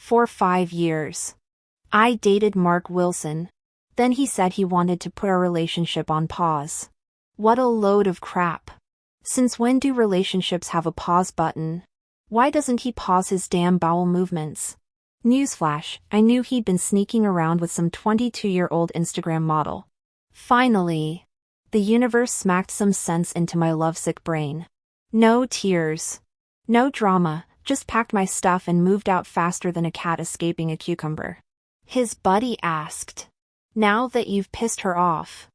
For 5 years. I dated Mark Wilson. Then he said he wanted to put our relationship on pause. What a load of crap. Since when do relationships have a pause button? Why doesn't he pause his damn bowel movements? Newsflash, I knew he'd been sneaking around with some 22-year-old Instagram model. Finally. The universe smacked some sense into my lovesick brain. No tears. No drama, just packed my stuff and moved out faster than a cat escaping a cucumber. His buddy asked. Now that you've pissed her off,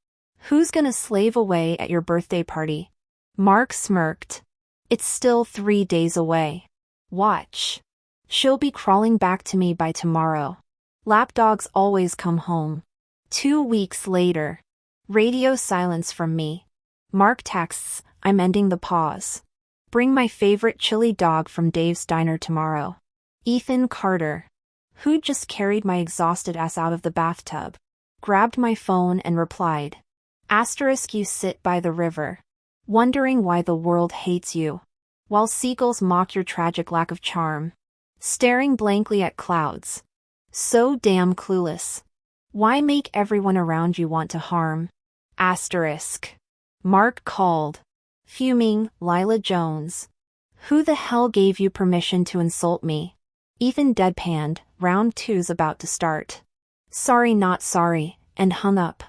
who's gonna slave away at your birthday party? Mark smirked. It's still 3 days away. Watch. She'll be crawling back to me by tomorrow. Lapdogs always come home. 2 weeks later. Radio silence from me. Mark texts, I'm ending the pause. Bring my favorite chili dog from Dave's Diner tomorrow. Ethan Carter. Who just carried my exhausted ass out of the bathtub. Grabbed my phone and replied. Asterisk you sit by the river. Wondering why the world hates you. While seagulls mock your tragic lack of charm. Staring blankly at clouds. So damn clueless. Why make everyone around you want to harm? Asterisk. Mark called. Fuming, Lila Jones. Who the hell gave you permission to insult me? Ethan deadpanned, round 2's about to start. Sorry not sorry, and hung up.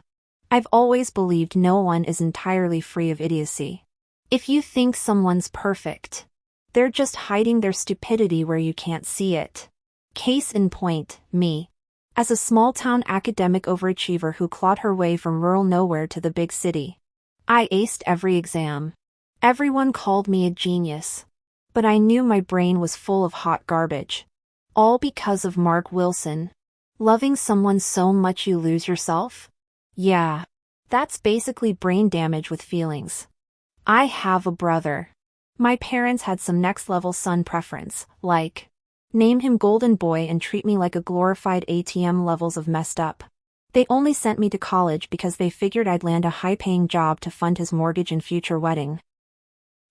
I've always believed no one is entirely free of idiocy. If you think someone's perfect, they're just hiding their stupidity where you can't see it. Case in point, me. As a small-town academic overachiever who clawed her way from rural nowhere to the big city. I aced every exam. Everyone called me a genius. But I knew my brain was full of hot garbage. All because of Mark Wilson. Loving someone so much you lose yourself? Yeah. That's basically brain damage with feelings. I have a brother. My parents had some next-level son preference, like, name him Golden Boy and treat me like a glorified ATM levels of messed up. They only sent me to college because they figured I'd land a high-paying job to fund his mortgage and future wedding.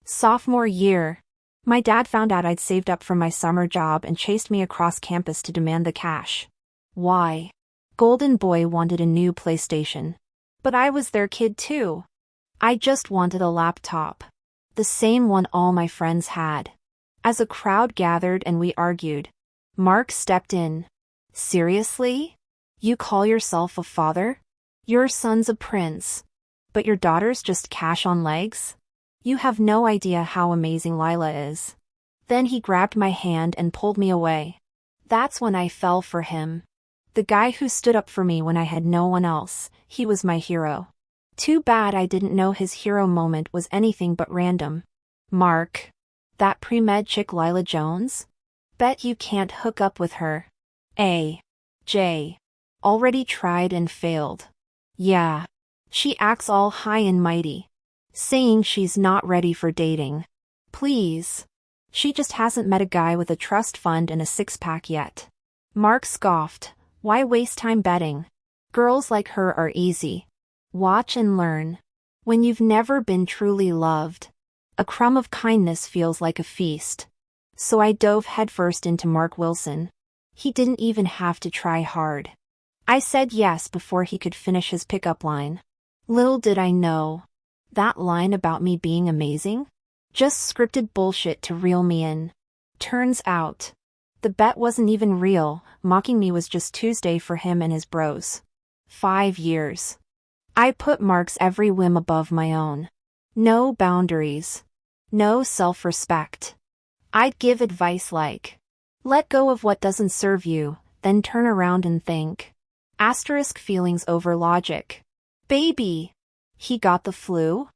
Sophomore year. My dad found out I'd saved up from my summer job and chased me across campus to demand the cash. Why? Golden Boy wanted a new PlayStation. But I was their kid too. I just wanted a laptop. The same one all my friends had. As a crowd gathered and we argued, Mark stepped in. Seriously? You call yourself a father? Your son's a prince. But your daughter's just cash on legs? You have no idea how amazing Lila is. Then he grabbed my hand and pulled me away. That's when I fell for him. The guy who stood up for me when I had no one else, he was my hero. Too bad I didn't know his hero moment was anything but random. Mark. That pre-med chick Lila Jones? Bet you can't hook up with her. J. Already tried and failed. Yeah. She acts all high and mighty. Saying she's not ready for dating. Please. She just hasn't met a guy with a trust fund and a six-pack yet. Mark scoffed. Why waste time betting? Girls like her are easy. Watch and learn. When you've never been truly loved, a crumb of kindness feels like a feast. So I dove headfirst into Mark Wilson. He didn't even have to try hard. I said yes before he could finish his pickup line. Little did I know. That line about me being amazing? Just scripted bullshit to reel me in. Turns out, the bet wasn't even real, mocking me was just Tuesday for him and his bros. 5 years. I put Mark's every whim above my own. No boundaries. No self-respect. I'd give advice like, let go of what doesn't serve you, then turn around and think. Asterisk feelings over logic. Baby. He got the flu?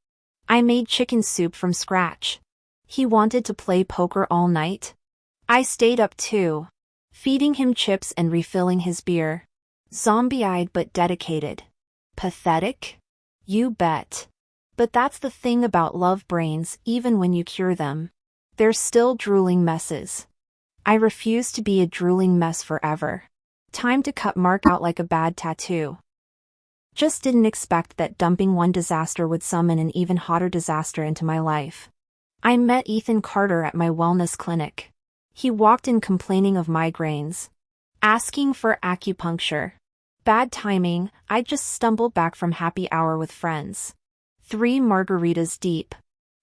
I made chicken soup from scratch. He wanted to play poker all night? I stayed up too. Feeding him chips and refilling his beer. Zombie-eyed but dedicated. Pathetic? You bet. But that's the thing about love brains, even when you cure them. They're still drooling messes. I refuse to be a drooling mess forever. Time to cut Mark out like a bad tattoo. Just didn't expect that dumping one disaster would summon an even hotter disaster into my life. I met Ethan Carter at my wellness clinic. He walked in complaining of migraines. Asking for acupuncture. Bad timing, I just stumbled back from happy hour with friends. 3 margaritas deep.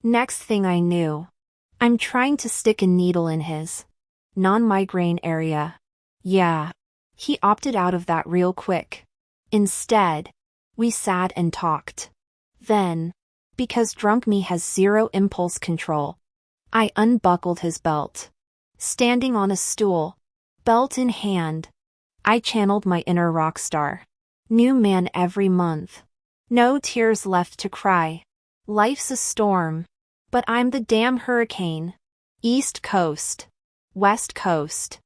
Next thing I knew, I'm trying to stick a needle in his non-migraine area. Yeah. He opted out of that real quick. Instead, we sat and talked. Then, because drunk me has zero impulse control, I unbuckled his belt. Standing on a stool, belt in hand, I channeled my inner rock star. New man every month. No tears left to cry. Life's a storm. But I'm the damn hurricane. East Coast. West Coast.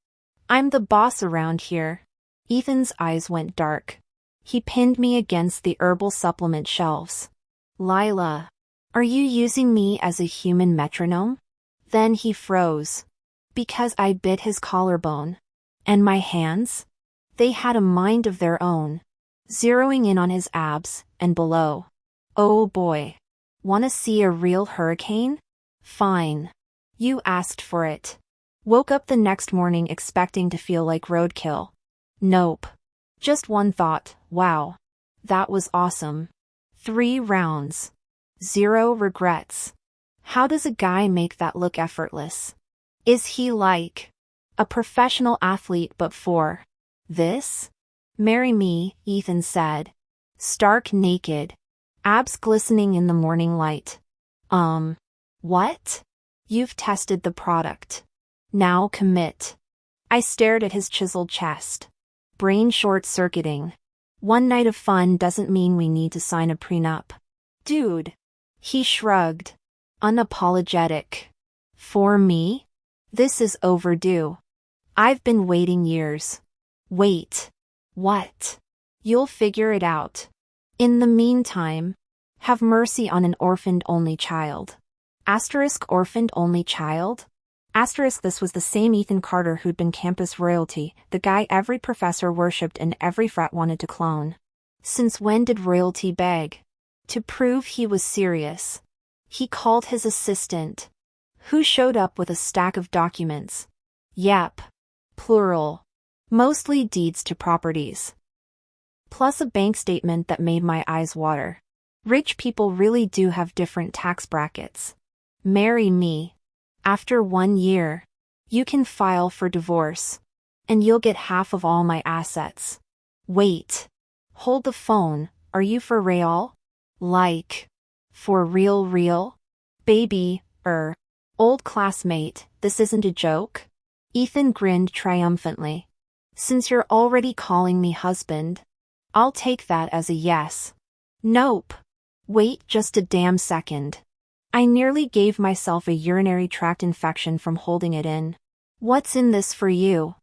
I'm the boss around here. Ethan's eyes went dark. He pinned me against the herbal supplement shelves. Lila, are you using me as a human metronome? Then he froze. Because I bit his collarbone. And my hands? They had a mind of their own. Zeroing in on his abs, and below. Oh boy. Wanna see a real hurricane? Fine. You asked for it. Woke up the next morning expecting to feel like roadkill. Nope. Just one thought, wow. That was awesome. 3 rounds. 0 regrets. How does a guy make that look effortless? Is he like a professional athlete but for this? Marry me, Ethan said. Stark naked. Abs glistening in the morning light. What? You've tested the product. Now commit. I stared at his chiseled chest. Brain short-circuiting. One night of fun doesn't mean we need to sign a prenup. Dude. He shrugged. Unapologetic. For me? This is overdue. I've been waiting years. Wait. What? You'll figure it out. In the meantime, have mercy on an orphaned only child. Asterisk orphaned only child? Asterisk this was the same Ethan Carter who'd been campus royalty, the guy every professor worshipped and every frat wanted to clone. Since when did royalty beg? To prove he was serious. He called his assistant, who showed up with a stack of documents. Yep. Plural. Mostly deeds to properties. Plus a bank statement that made my eyes water. Rich people really do have different tax brackets. Marry me. After 1 year, you can file for divorce. And you'll get half of all my assets. Wait. Hold the phone, are you for real? Like. For real? Baby, old classmate, this isn't a joke? Ethan grinned triumphantly. Since you're already calling me husband, I'll take that as a yes. Nope. Wait just a damn second. I nearly gave myself a urinary tract infection from holding it in. What's in this for you?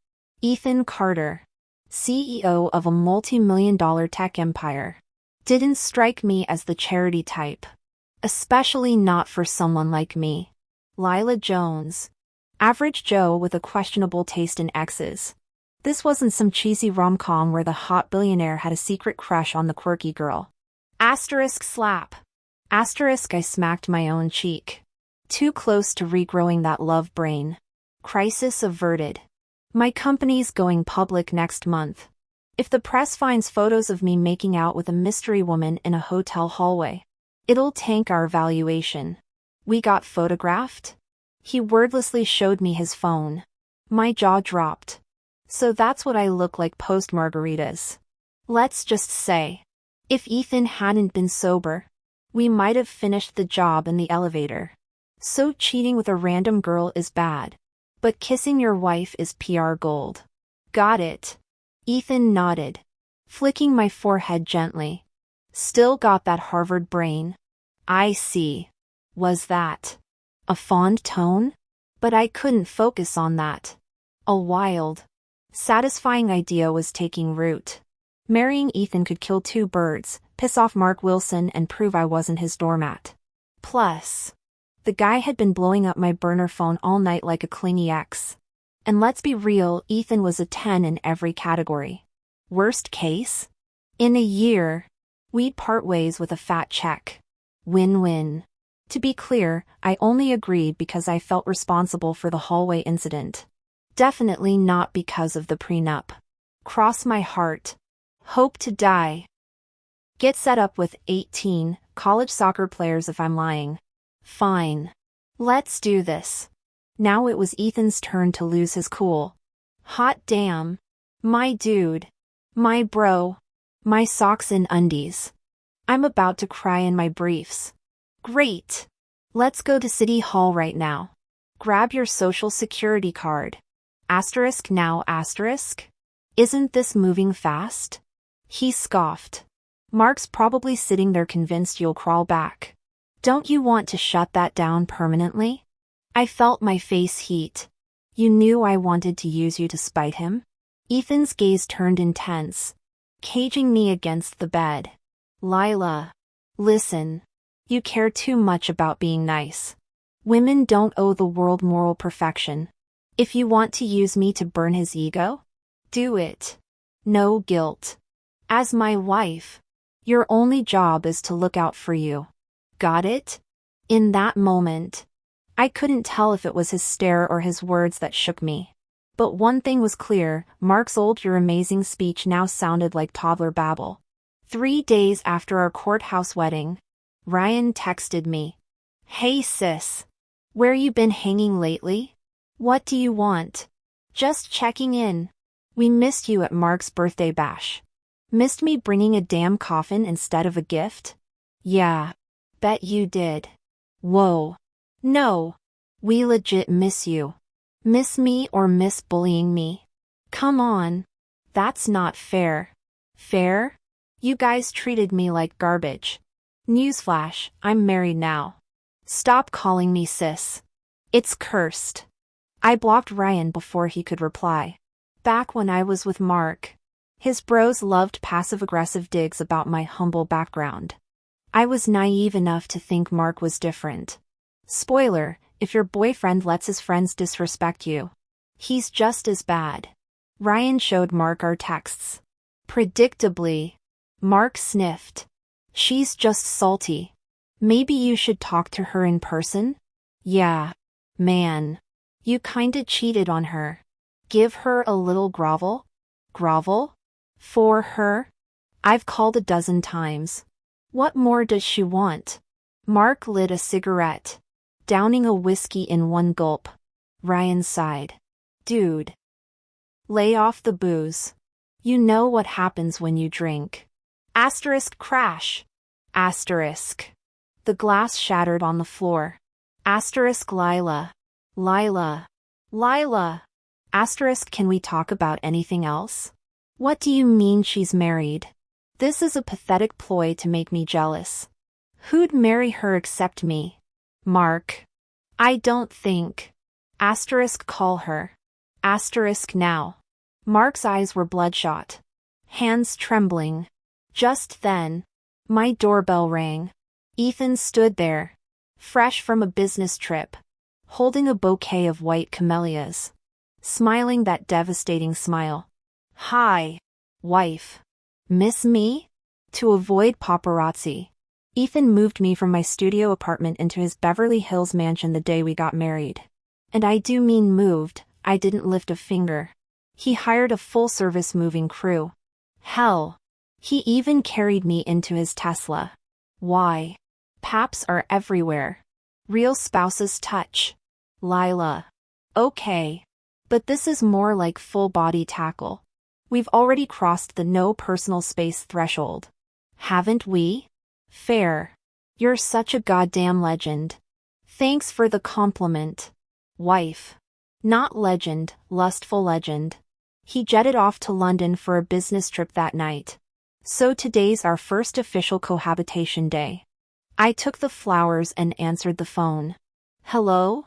Ethan Carter, CEO of a multi-million-dollar tech empire. Didn't strike me as the charity type. Especially not for someone like me. Lila Jones. Average Joe with a questionable taste in exes. This wasn't some cheesy rom-com where the hot billionaire had a secret crush on the quirky girl. Asterisk slap. Asterisk I smacked my own cheek. Too close to regrowing that love brain. Crisis averted. My company's going public next month. If the press finds photos of me making out with a mystery woman in a hotel hallway, it'll tank our valuation. We got photographed? He wordlessly showed me his phone. My jaw dropped. So that's what I look like post-margaritas. Let's just say, if Ethan hadn't been sober, we might have finished the job in the elevator. So cheating with a random girl is bad. But kissing your wife is PR gold. Got it. Ethan nodded, flicking my forehead gently. Still got that Harvard brain. I see. Was that a fond tone? But I couldn't focus on that. A wild, satisfying idea was taking root. Marrying Ethan could kill 2 birds, piss off Mark Wilson and prove I wasn't his doormat. Plus, the guy had been blowing up my burner phone all night like a clingy ex. And let's be real, Ethan was a 10 in every category. Worst case? In a year, we'd part ways with a fat check. Win-win. To be clear, I only agreed because I felt responsible for the hallway incident. Definitely not because of the prenup. Cross my heart. Hope to die. Get set up with 18 college soccer players if I'm lying. Fine. Let's do this. Now it was Ethan's turn to lose his cool. Hot damn. My dude. My bro. My socks and undies. I'm about to cry in my briefs. Great. Let's go to City Hall right now. Grab your social security card. Asterisk now asterisk? Isn't this moving fast? He scoffed. Mark's probably sitting there convinced you'll crawl back. Don't you want to shut that down permanently? I felt my face heat. You knew I wanted to use you to spite him? Ethan's gaze turned intense, caging me against the bed. Lila. Listen. You care too much about being nice. Women don't owe the world moral perfection. If you want to use me to burn his ego, do it. No guilt. As my wife, your only job is to look out for you. Got it? In that moment, I couldn't tell if it was his stare or his words that shook me. But one thing was clear, Mark's old "you're amazing" speech now sounded like toddler babble. 3 days after our courthouse wedding, Ryan texted me. Hey sis. Where you been hanging lately? What do you want? Just checking in. We missed you at Mark's birthday bash. Missed me bringing a damn coffin instead of a gift? Yeah. Bet you did. Whoa. No. We legit miss you. Miss me or miss bullying me? Come on. That's not fair. Fair? You guys treated me like garbage. Newsflash, I'm married now. Stop calling me sis. It's cursed. I blocked Ryan before he could reply. Back when I was with Mark, his bros loved passive-aggressive digs about my humble background. I was naive enough to think Mark was different. Spoiler, if your boyfriend lets his friends disrespect you, he's just as bad. Ryan showed Mark our texts. Predictably, Mark sniffed. She's just salty. Maybe you should talk to her in person? Yeah. Man. You kinda cheated on her. Give her a little grovel? Grovel? For her? I've called 12 times. What more does she want? Mark lit a cigarette, downing a whiskey in one gulp. Ryan sighed. Dude. Lay off the booze. You know what happens when you drink. Asterisk crash. Asterisk. The glass shattered on the floor. Asterisk Lila. Lila. Lila. Asterisk can we talk about anything else? What do you mean she's married? This is a pathetic ploy to make me jealous. Who'd marry her except me? Mark. I don't think. Asterisk call her. Asterisk now. Mark's eyes were bloodshot. Hands trembling. Just then, my doorbell rang. Ethan stood there, fresh from a business trip, holding a bouquet of white camellias, smiling that devastating smile. Hi, wife. Miss me? To avoid paparazzi, Ethan moved me from my studio apartment into his Beverly Hills mansion the day we got married. And I do mean moved, I didn't lift a finger. He hired a full-service moving crew. Hell. He even carried me into his Tesla. Why? Paps are everywhere. Real spouses touch. Lila. Okay. But this is more like full-body tackle. We've already crossed the no personal space threshold. Haven't we? Fair. You're such a goddamn legend. Thanks for the compliment. Wife. Not legend, lustful legend. He jetted off to London for a business trip that night. So today's our first official cohabitation day. I took the flowers and answered the phone. Hello?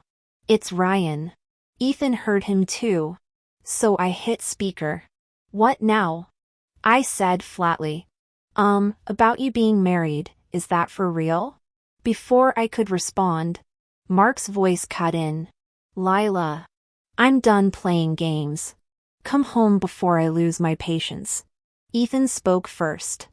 It's Ryan. Ethan heard him too. So I hit speaker. What now? I said flatly. About you being married, is that for real? Before I could respond, Mark's voice cut in. Lila. I'm done playing games. Come home before I lose my patience. Ethan spoke first.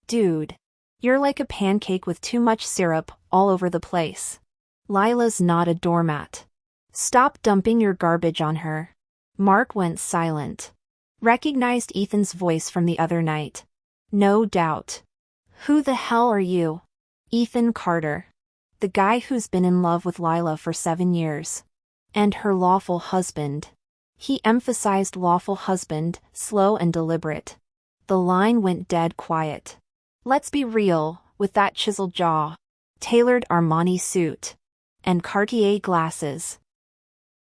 Dude. You're like a pancake with too much syrup all over the place. Lila's not a doormat. Stop dumping your garbage on her. Mark went silent. Recognized Ethan's voice from the other night. No doubt. Who the hell are you? Ethan Carter. The guy who's been in love with Lila for 7 years. And her lawful husband. He emphasized lawful husband, slow and deliberate. The line went dead quiet. Let's be real, with that chiseled jaw, tailored Armani suit, and Cartier glasses.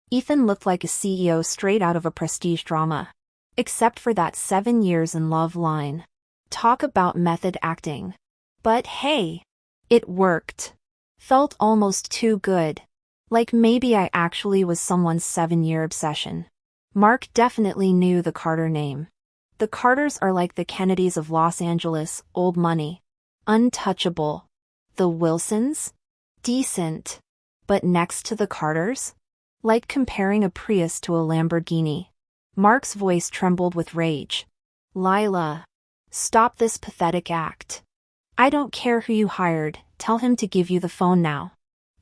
Ethan looked like a CEO straight out of a prestige drama. Except for that 7 years in love line. Talk about method acting. But hey, it worked. Felt almost too good. Like maybe I actually was someone's 7-year obsession. Mark definitely knew the Carter name. The Carters are like the Kennedys of Los Angeles, old money. Untouchable. The Wilsons? Decent. But next to the Carters? Like comparing a Prius to a Lamborghini. Mark's voice trembled with rage. Lila. Stop this pathetic act. I don't care who you hired, tell him to give you the phone now.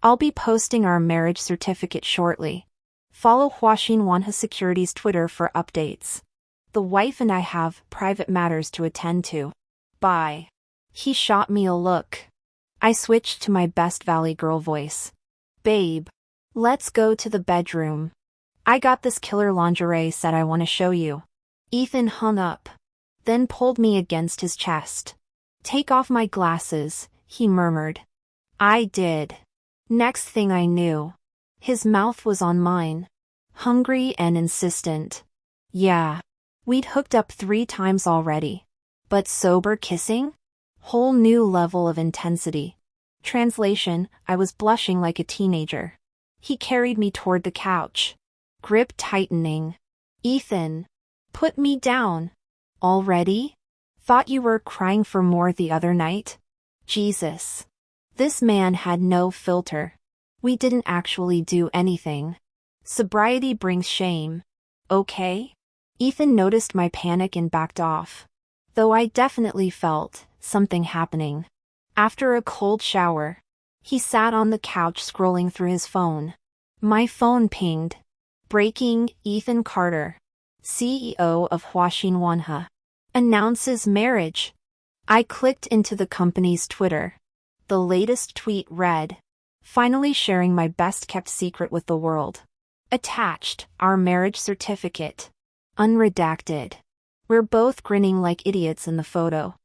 I'll be posting our marriage certificate shortly. Follow Huashin Wanha Securities Twitter for updates. The wife and I have private matters to attend to. Bye. He shot me a look. I switched to my best Valley Girl voice. Babe. Let's go to the bedroom. I got this killer lingerie set I want to show you. Ethan hung up. Then pulled me against his chest. Take off my glasses, he murmured. I did. Next thing I knew, his mouth was on mine. Hungry and insistent. Yeah. We'd hooked up 3 times already. But sober kissing? Whole new level of intensity. Translation, I was blushing like a teenager. He carried me toward the couch. Grip tightening. Ethan. Put me down. Already? Thought you were crying for more the other night? Jesus. This man had no filter. We didn't actually do anything. Sobriety brings shame. Okay? Ethan noticed my panic and backed off. Though I definitely felt something happening. After a cold shower, he sat on the couch scrolling through his phone. My phone pinged. Breaking, Ethan Carter, CEO of Huashin Wanha, announces marriage. I clicked into the company's Twitter. The latest tweet read, finally sharing my best-kept secret with the world. Attached, our marriage certificate. Unredacted. We're both grinning like idiots in the photo.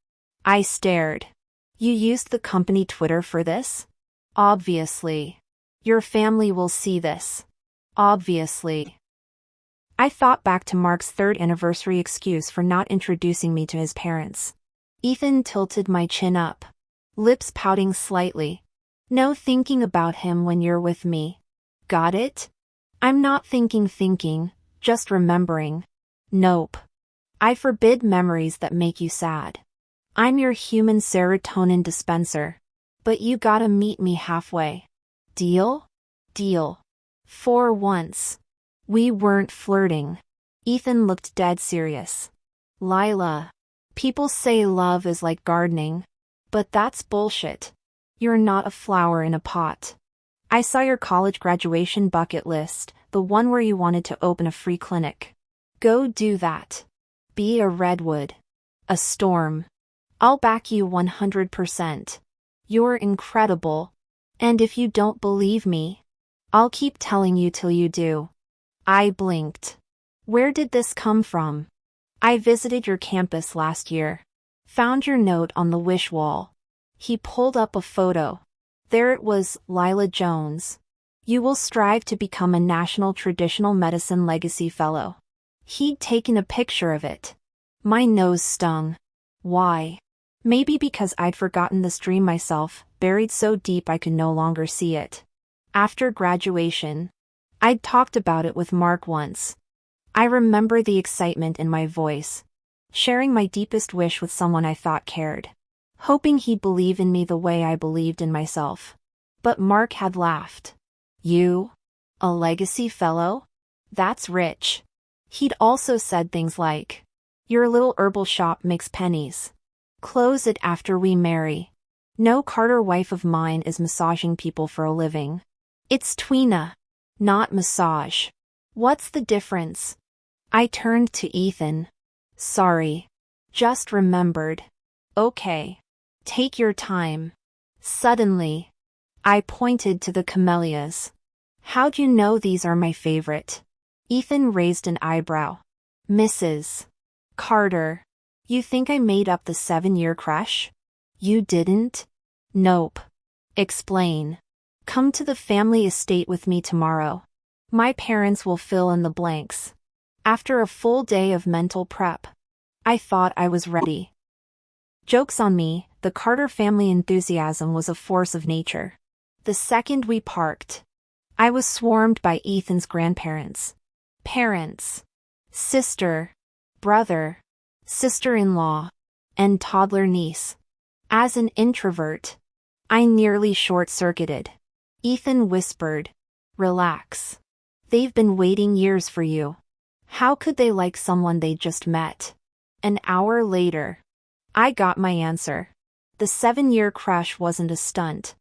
I stared. You used the company Twitter for this? Obviously. Your family will see this. Obviously. I thought back to Mark's 3rd anniversary excuse for not introducing me to his parents. Ethan tilted my chin up. Lips pouting slightly. No thinking about him when you're with me. Got it? I'm not thinking, just remembering. Nope. I forbid memories that make you sad. I'm your human serotonin dispenser. But you gotta meet me halfway. Deal? Deal. For once. We weren't flirting. Ethan looked dead serious. Lila. People say love is like gardening. But that's bullshit. You're not a flower in a pot. I saw your college graduation bucket list, the one where you wanted to open a free clinic. Go do that. Be a redwood. A storm. I'll back you 100%. You're incredible. And if you don't believe me, I'll keep telling you till you do. I blinked. Where did this come from? I visited your campus last year. Found your note on the wish wall. He pulled up a photo. There it was, Lila Jones. You will strive to become a National Traditional Medicine Legacy Fellow. He'd taken a picture of it. My nose stung. Why? Maybe because I'd forgotten this dream myself, buried so deep I could no longer see it. After graduation, I'd talked about it with Mark once. I remember the excitement in my voice. Sharing my deepest wish with someone I thought cared. Hoping he'd believe in me the way I believed in myself. But Mark had laughed. You? A legacy fellow? That's rich. He'd also said things like, your little herbal shop makes pennies. Close it after we marry. No Carter wife of mine is massaging people for a living. It's Tweena. Not massage. What's the difference? I turned to Ethan. Sorry. Just remembered. Okay. Take your time. Suddenly, I pointed to the camellias. How'd you know these are my favorite? Ethan raised an eyebrow. Mrs. Carter, you think I made up the 7-year crush? You didn't? Nope. Explain. Come to the family estate with me tomorrow. My parents will fill in the blanks. After a full day of mental prep, I thought I was ready. Joke's on me, the Carter family enthusiasm was a force of nature. The second we parked, I was swarmed by Ethan's grandparents. Parents. Sister. Brother. Sister-in-law. And toddler niece. As an introvert, I nearly short-circuited. Ethan whispered, "Relax. They've been waiting years for you. How could they like someone they just met?" An hour later, I got my answer. The 7-year crush wasn't a stunt.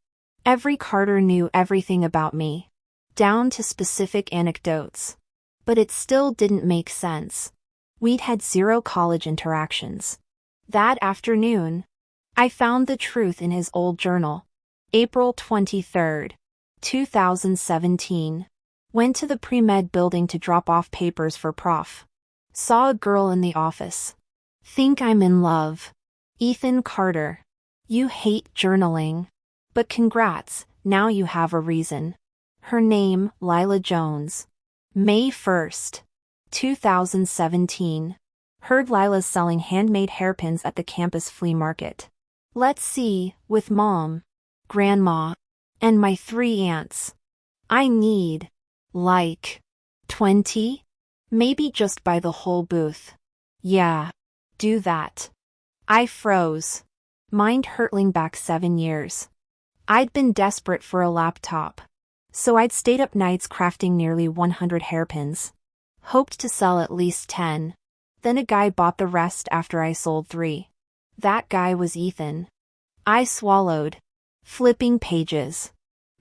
Every Carter knew everything about me, down to specific anecdotes. But it still didn't make sense. We'd had 0 college interactions. That afternoon, I found the truth in his old journal. April 23, 2017. Went to the pre-med building to drop off papers for Prof. Saw a girl in the office. Think I'm in love. Ethan Carter. You hate journaling. But congrats, now you have a reason. Her name, Lila Jones. May 1, 2017. Heard Lila's selling handmade hairpins at the campus flea market. Let's see, with Mom, Grandma, and my 3 aunts. I need, 20? Maybe just buy the whole booth. Yeah, do that. I froze. Mind hurtling back 7 years. I'd been desperate for a laptop. So I'd stayed up nights crafting nearly 100 hairpins. Hoped to sell at least 10. Then a guy bought the rest after I sold 3. That guy was Ethan. I swallowed. Flipping pages.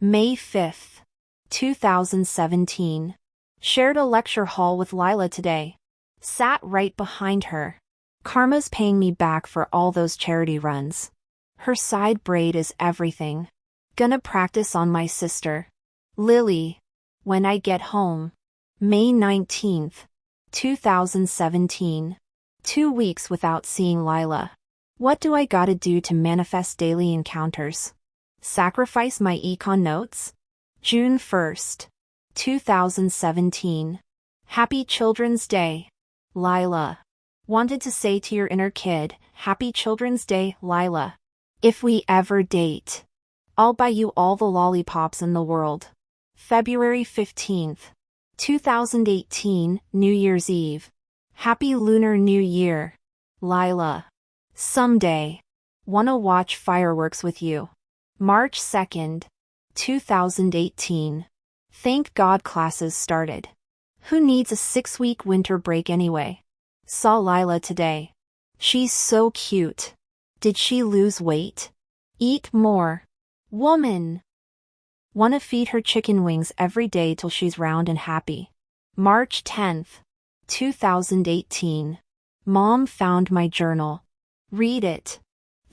May 5, 2017. Shared a lecture hall with Lila today. Sat right behind her. Karma's paying me back for all those charity runs. Her side braid is everything. Gonna practice on my sister, Lily, when I get home. May 19, 2017. 2 weeks without seeing Lila. What do I gotta do to manifest daily encounters? Sacrifice my econ notes? June 1, 2017. Happy Children's Day, Lila. Wanted to say to your inner kid, Happy Children's Day, Lila. If we ever date, I'll buy you all the lollipops in the world. February 15, 2018, New Year's Eve. Happy Lunar New Year, Lila. Someday. Wanna watch fireworks with you. March 2, 2018. Thank God classes started. Who needs a 6-week winter break anyway? Saw Lila today. She's so cute. Did she lose weight? Eat more. Woman. Wanna feed her chicken wings every day till she's round and happy. March 10, 2018. Mom found my journal. Read it.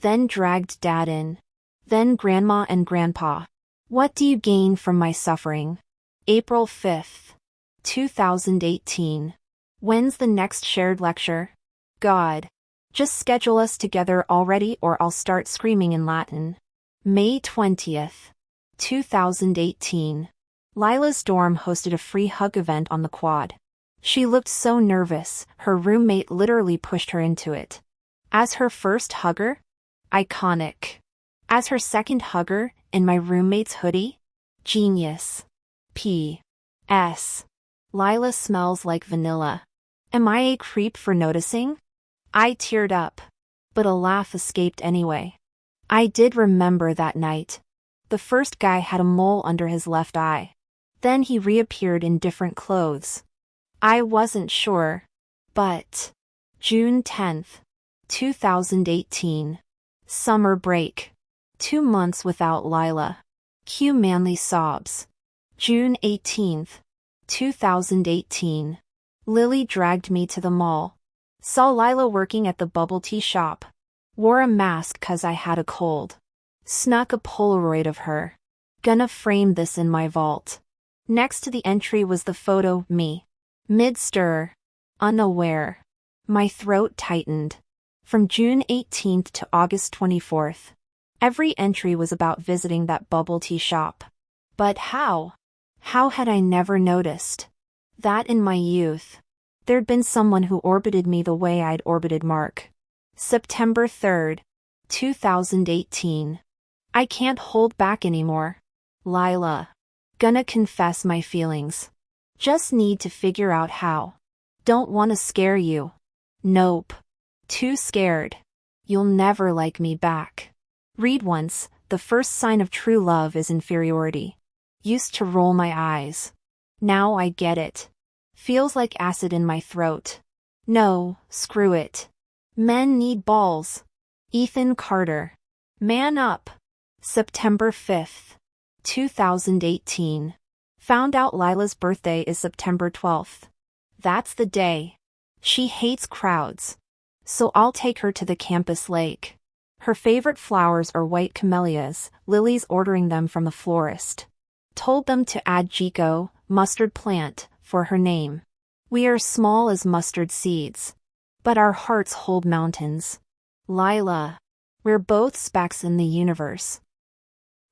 Then dragged Dad in. Then Grandma and Grandpa. What do you gain from my suffering? April 5, 2018. When's the next shared lecture? God. Just schedule us together already or I'll start screaming in Latin. May 20, 2018. Lila's dorm hosted a free hug event on the quad. She looked so nervous, her roommate literally pushed her into it. As her first hugger? Iconic. As her second hugger, in my roommate's hoodie? Genius. P.S. Lila smells like vanilla. Am I a creep for noticing? I teared up. But a laugh escaped anyway. I did remember that night. The first guy had a mole under his left eye. Then he reappeared in different clothes. I wasn't sure. But. June 10, 2018. Summer break. 2 months without Lila. Cue manly sobs. June 18, 2018. Lily dragged me to the mall. Saw Lila working at the bubble tea shop. Wore a mask 'cause I had a cold. Snuck a Polaroid of her. Gonna frame this in my vault. Next to the entry was the photo, me. Mid-stir. Unaware. My throat tightened. From June 18th to August 24th. Every entry was about visiting that bubble tea shop. But how? How had I never noticed? That in my youth. There'd been someone who orbited me the way I'd orbited Mark. September 3rd, 2018. I can't hold back anymore. Lila. Gonna confess my feelings. Just need to figure out how. Don't wanna scare you. Nope. Too scared. You'll never like me back. Read once, the first sign of true love is inferiority. Used to roll my eyes. Now I get it. Feels like acid in my throat. No, screw it. Men need balls. Ethan Carter. Man up. September 5th, 2018. Found out Lila's birthday is September 12th. That's the day. She hates crowds. So I'll take her to the campus lake. Her favorite flowers are white camellias. Lily's ordering them from the florist. Told them to add Chico, mustard plant, for her name. We are small as mustard seeds. But our hearts hold mountains. Lila. We're both specks in the universe.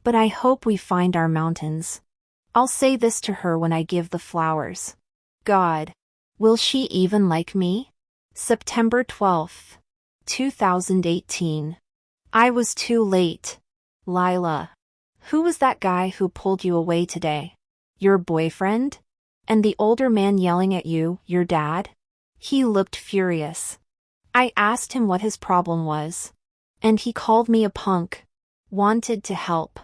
But I hope we find our mountains. I'll say this to her when I give the flowers. God. Will she even like me? September 12th, 2018. I was too late. Lila. Who was that guy who pulled you away today? Your boyfriend? And the older man yelling at you, your dad? He looked furious. I asked him what his problem was. And he called me a punk. Wanted to help.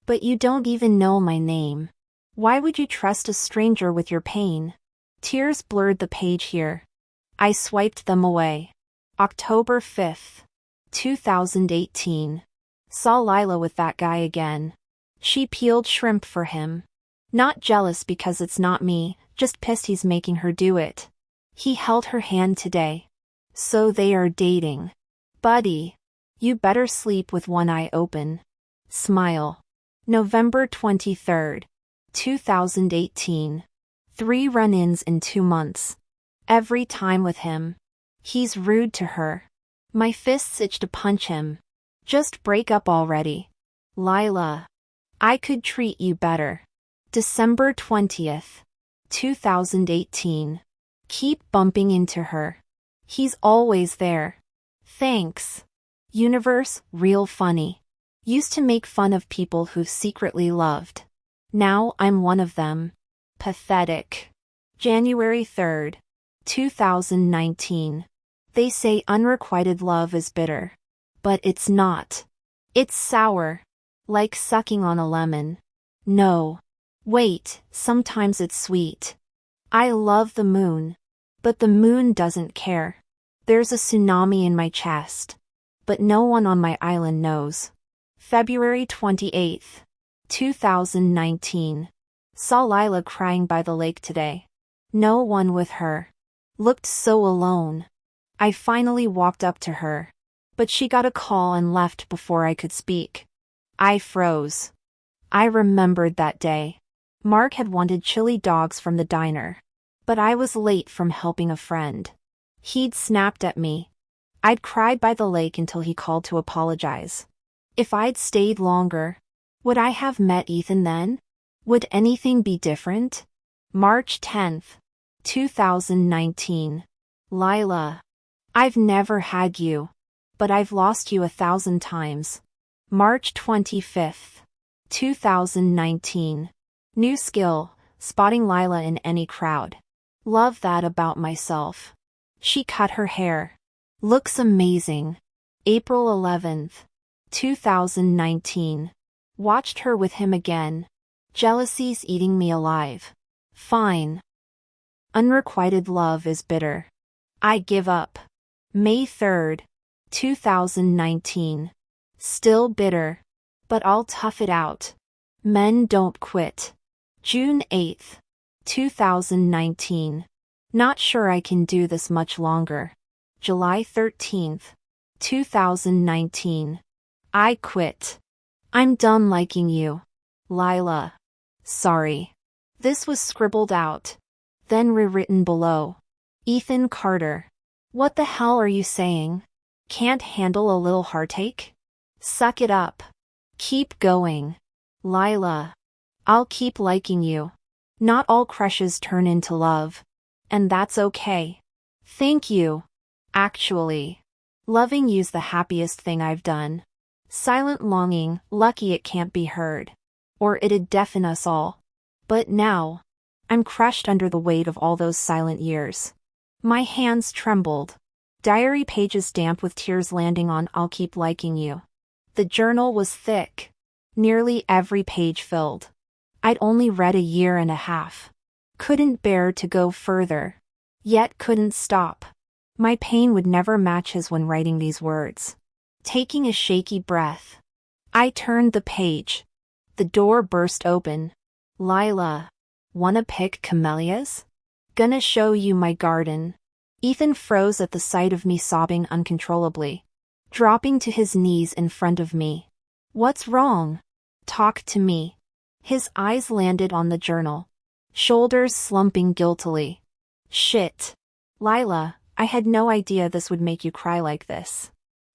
But you don't even know my name. Why would you trust a stranger with your pain? Tears blurred the page here. I swiped them away. October 5th, 2018. Saw Lila with that guy again. She peeled shrimp for him. Not jealous because it's not me, just pissed he's making her do it. He held her hand today. So they are dating. Buddy. You better sleep with one eye open. Smile. November 23rd, 2018. 3 run-ins in 2 months. Every time with him. He's rude to her. My fists itch to punch him. Just break up already. Lila. I could treat you better. December 20th, 2018. Keep bumping into her. He's always there. Thanks. Universe, real funny. Used to make fun of people who secretly loved. Now I'm one of them. Pathetic. January 3rd, 2019. They say unrequited love is bitter. But it's not. It's sour. Like sucking on a lemon. No. Wait, sometimes it's sweet. I love the moon. But the moon doesn't care. There's a tsunami in my chest. But no one on my island knows. February 28th, 2019. Saw Lila crying by the lake today. No one with her. Looked so alone. I finally walked up to her. But she got a call and left before I could speak. I froze. I remembered that day. Mark had wanted chili dogs from the diner. But I was late from helping a friend. He'd snapped at me. I'd cried by the lake until he called to apologize. If I'd stayed longer, would I have met Ethan then? Would anything be different? March 10th, 2019. Lila. I've never had you. But I've lost you 1,000 times. March 25th, 2019. New skill, spotting Lila in any crowd. Love that about myself. She cut her hair. Looks amazing. April 11th, 2019. Watched her with him again. Jealousy's eating me alive. Fine. Unrequited love is bitter. I give up. May 3rd, 2019. Still bitter. But I'll tough it out. Men don't quit. June 8th, 2019. Not sure I can do this much longer. July 13th, 2019. I quit. I'm done liking you. Lila. Sorry. This was scribbled out, then rewritten below. Ethan Carter. What the hell are you saying? Can't handle a little heartache? Suck it up. Keep going. Lila. I'll keep liking you. Not all crushes turn into love. And that's okay. Thank you. Actually, loving you's the happiest thing I've done. Silent longing, lucky it can't be heard. Or it'd deafen us all. But now, I'm crushed under the weight of all those silent years. My hands trembled. Diary pages damp with tears landing on I'll keep liking you. The journal was thick. Nearly every page filled. I'd only read a year and a half. Couldn't bear to go further. Yet couldn't stop. My pain would never match his when writing these words. Taking a shaky breath, I turned the page. The door burst open. Lila. Wanna pick camellias? Gonna show you my garden. Ethan froze at the sight of me sobbing uncontrollably. Dropping to his knees in front of me. What's wrong? Talk to me. His eyes landed on the journal. Shoulders slumping guiltily. Shit. Lila, I had no idea this would make you cry like this.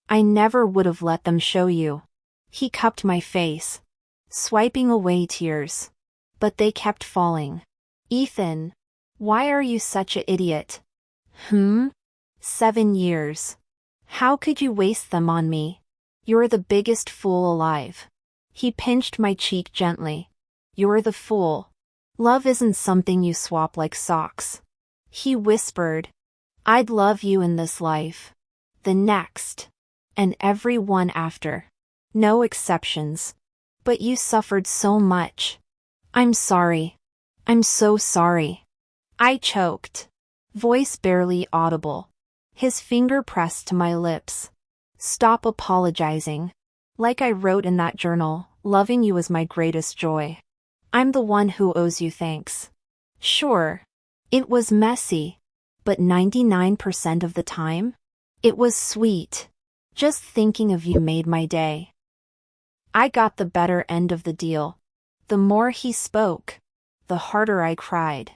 I never would have let them show you. He cupped my face, swiping away tears. But they kept falling. Ethan. Why are you such an idiot? 7 years. How could you waste them on me? You're the biggest fool alive. He pinched my cheek gently. You're the fool. Love isn't something you swap like socks. He whispered. I'd love you in this life. The next. And every one after. No exceptions. But you suffered so much. I'm sorry. I'm so sorry. I choked. Voice barely audible. His finger pressed to my lips. Stop apologizing. Like I wrote in that journal, loving you is my greatest joy. I'm the one who owes you thanks. Sure. It was messy. But 99% of the time, it was sweet. Just thinking of you made my day. I got the better end of the deal. The more he spoke, the harder I cried.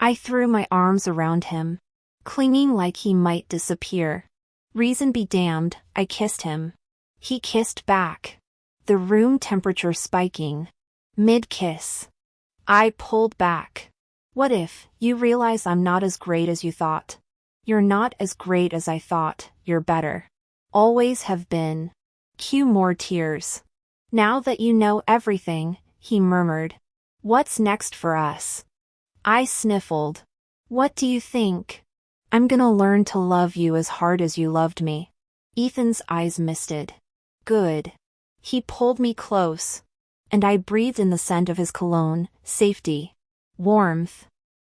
I threw my arms around him, clinging like he might disappear. Reason be damned, I kissed him. He kissed back. The room temperature spiking. Mid-kiss. I pulled back. What if you realize I'm not as great as you thought? You're not as great as I thought, you're better. Always have been. Cue more tears. Now that you know everything, he murmured. What's next for us? I sniffled. What do you think? I'm gonna learn to love you as hard as you loved me. Ethan's eyes misted. Good. He pulled me close. And I breathed in the scent of his cologne, safety. Warmth.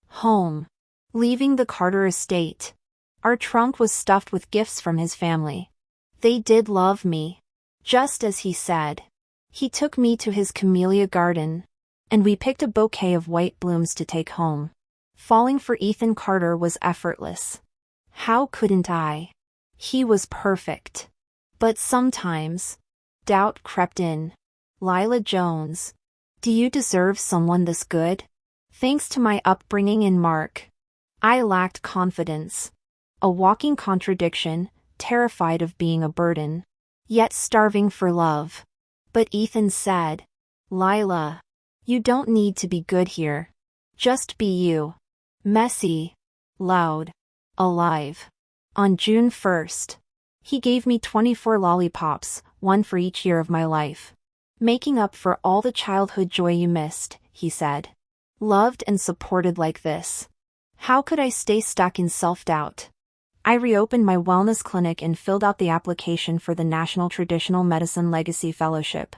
Home. Leaving the Carter estate. Our trunk was stuffed with gifts from his family. They did love me. Just as he said. He took me to his camellia garden. And we picked a bouquet of white blooms to take home. Falling for Ethan Carter was effortless. How couldn't I? He was perfect. But sometimes, doubt crept in. Lila Jones. Do you deserve someone this good? Thanks to my upbringing in Mark, I lacked confidence. A walking contradiction, terrified of being a burden. Yet starving for love. But Ethan said, Lila, you don't need to be good here. Just be you. Messy. Loud. Alive. On June 1st, he gave me 24 lollipops, one for each year of my life. Making up for all the childhood joy you missed, he said. Loved and supported like this. How could I stay stuck in self-doubt? I reopened my wellness clinic and filled out the application for the National Traditional Medicine Legacy Fellowship.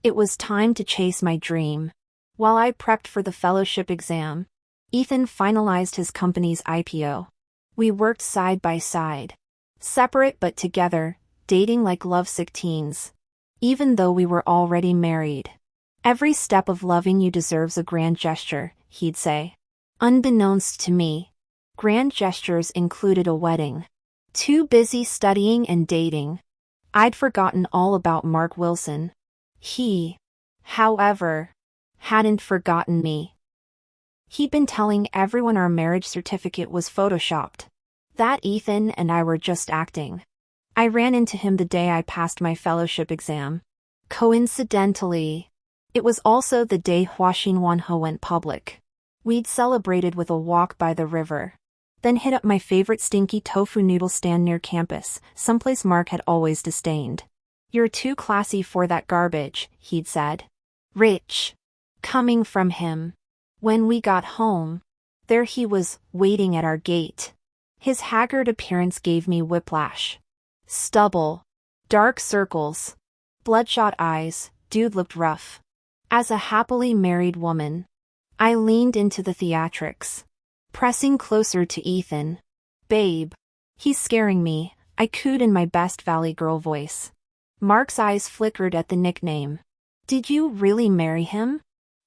It was time to chase my dream. While I prepped for the fellowship exam, Ethan finalized his company's IPO. We worked side by side. Separate but together, dating like lovesick teens. Even though we were already married. Every step of loving you deserves a grand gesture, he'd say. Unbeknownst to me, Grand gestures included a wedding. Too busy studying and dating. I'd forgotten all about Mark Wilson. He, however, hadn't forgotten me. He'd been telling everyone our marriage certificate was photoshopped. That Ethan and I were just acting. I ran into him the day I passed my fellowship exam. Coincidentally, it was also the day Huaxinwanhe went public. We'd celebrated with a walk by the river. Then hit up my favorite stinky tofu noodle stand near campus, someplace Mark had always disdained. "You're too classy for that garbage," he'd said. Rich. Coming from him. When we got home, there he was, waiting at our gate. His haggard appearance gave me whiplash. Stubble. Dark circles. Bloodshot eyes. Dude looked rough. As a happily married woman, I leaned into the theatrics, pressing closer to Ethan. "Babe. He's scaring me," I cooed in my best Valley Girl voice. Mark's eyes flickered at the nickname. "Did you really marry him?"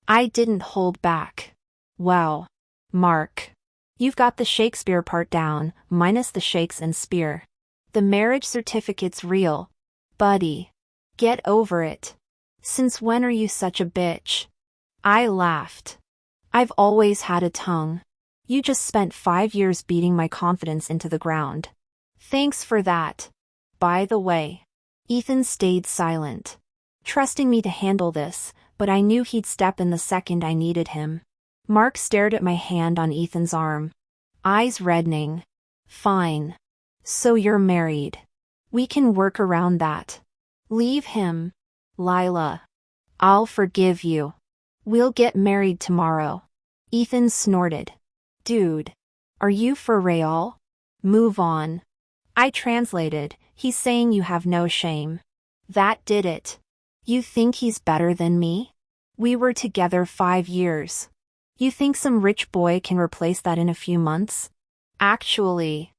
I didn't hold back. "Well, Mark, you've got the Shakespeare part down, minus the shakes and spear. The marriage certificate's real. Buddy. Get over it. Since when are you such a bitch?" I laughed. "I've always had a tongue. You just spent 5 years beating my confidence into the ground." "Thanks for that. By the way." Ethan stayed silent, trusting me to handle this, but I knew he'd step in the second I needed him. Mark stared at my hand on Ethan's arm, eyes reddening. "Fine. So you're married. We can work around that. Leave him. Lila. I'll forgive you. We'll get married tomorrow." Ethan snorted. "Dude. Are you for real? Move on." I translated. "He's saying you have no shame." That did it. "You think he's better than me? We were together 5 years. You think some rich boy can replace that in a few months?" "Actually,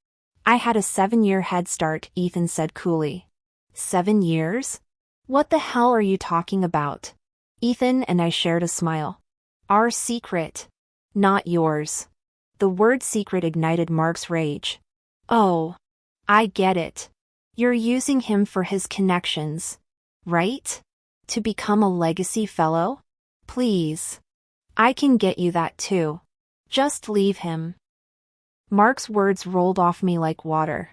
I had a 7-year head start," Ethan said coolly. 7 years? What the hell are you talking about? Ethan and I shared a smile. "Our secret. Not yours." The word secret ignited Mark's rage. "Oh. I get it. You're using him for his connections. Right? To become a legacy fellow? Please. I can get you that too. Just leave him." Mark's words rolled off me like water.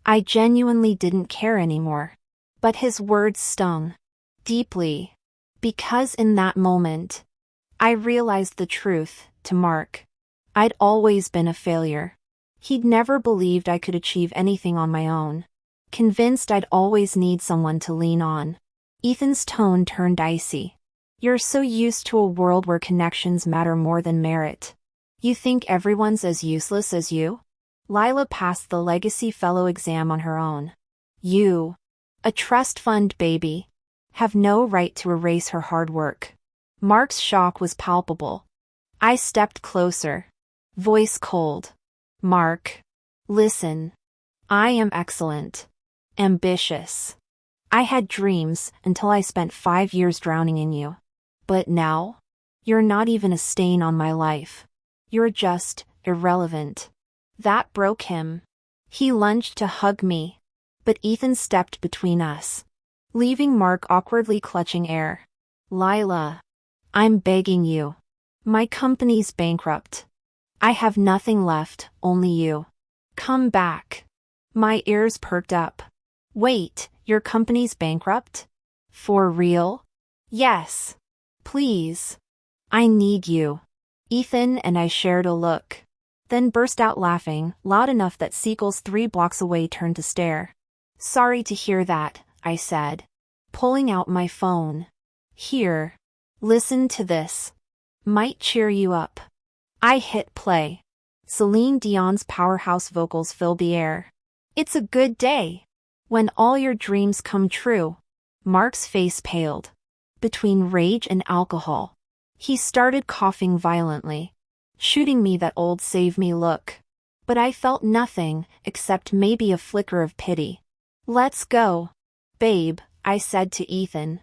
I genuinely didn't care anymore. But his words stung. Deeply. Because in that moment, I realized the truth, to Mark. I'd always been a failure. He'd never believed I could achieve anything on my own. Convinced I'd always need someone to lean on. Ethan's tone turned icy. "You're so used to a world where connections matter more than merit. You think everyone's as useless as you?" Lila passed the Legacy Fellow exam on her own. "You, a trust fund baby, have no right to erase her hard work." Mark's shock was palpable. I stepped closer. Voice cold. "Mark. Listen. I am excellent. Ambitious. I had dreams until I spent 5 years drowning in you. But now? You're not even a stain on my life. You're just irrelevant." That broke him. He lunged to hug me. But Ethan stepped between us, leaving Mark awkwardly clutching air. "Lila. I'm begging you. My company's bankrupt. I have nothing left, only you. Come back." My ears perked up. "Wait, your company's bankrupt? For real?" "Yes. Please. I need you." Ethan and I shared a look, then burst out laughing, loud enough that seagulls 3 blocks away turned to stare. "Sorry to hear that," I said, pulling out my phone. "Here. Listen to this. Might cheer you up." I hit play. Celine Dion's powerhouse vocals filled the air. "It's a good day. When all your dreams come true." Mark's face paled. Between rage and alcohol, he started coughing violently, shooting me that old save me look. But I felt nothing, except maybe a flicker of pity. "Let's go. Babe," I said to Ethan.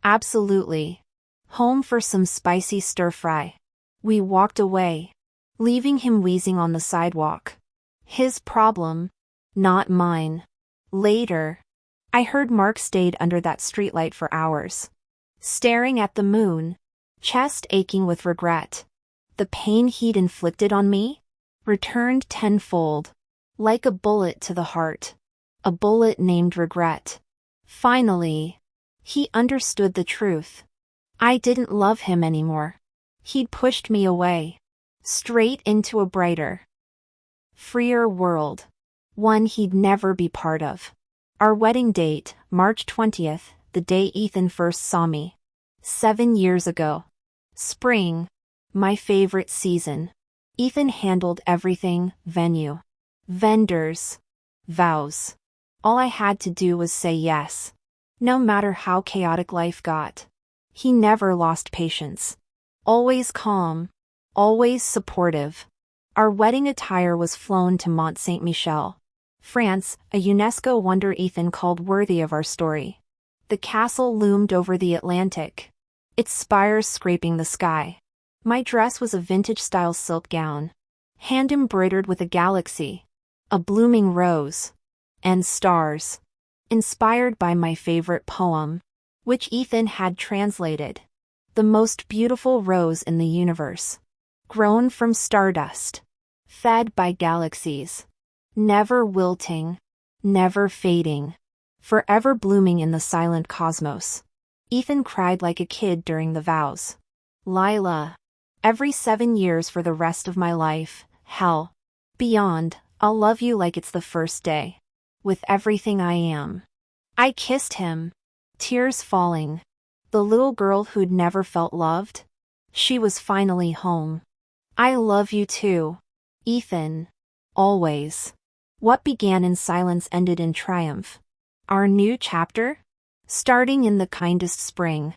"Absolutely. Home for some spicy stir-fry." We walked away. leaving him wheezing on the sidewalk. His problem, not mine. Later, I heard Mark stayed under that streetlight for hours, staring at the moon, chest aching with regret. The pain he'd inflicted on me returned tenfold, like a bullet to the heart, a bullet named regret. Finally, he understood the truth. I didn't love him anymore. He'd pushed me away, straight into a brighter, freer world, one he'd never be part of. Our wedding date, March 20th, the day Ethan first saw me. 7 years ago. Spring, my favorite season. Ethan handled everything: venue, vendors, vows. All I had to do was say yes. No matter how chaotic life got. He never lost patience. Always calm, always supportive. Our wedding attire was flown to Mont Saint-Michel, France, a UNESCO wonder Ethan called worthy of our story. The castle loomed over the Atlantic, its spires scraping the sky. My dress was a vintage-style silk gown, hand-embroidered with a galaxy, a blooming rose, and stars, inspired by my favorite poem, which Ethan had translated. The most beautiful rose in the universe, grown from stardust, fed by galaxies, never wilting, never fading, forever blooming in the silent cosmos. Ethan cried like a kid during the vows. Lila, every 7 years for the rest of my life, hell, beyond, I'll love you like it's the first day. With everything I am. I kissed him, tears falling. The little girl who'd never felt loved? She was finally home. I love you too, Ethan. Always. What began in silence ended in triumph. Our new chapter? Starting in the kindest spring.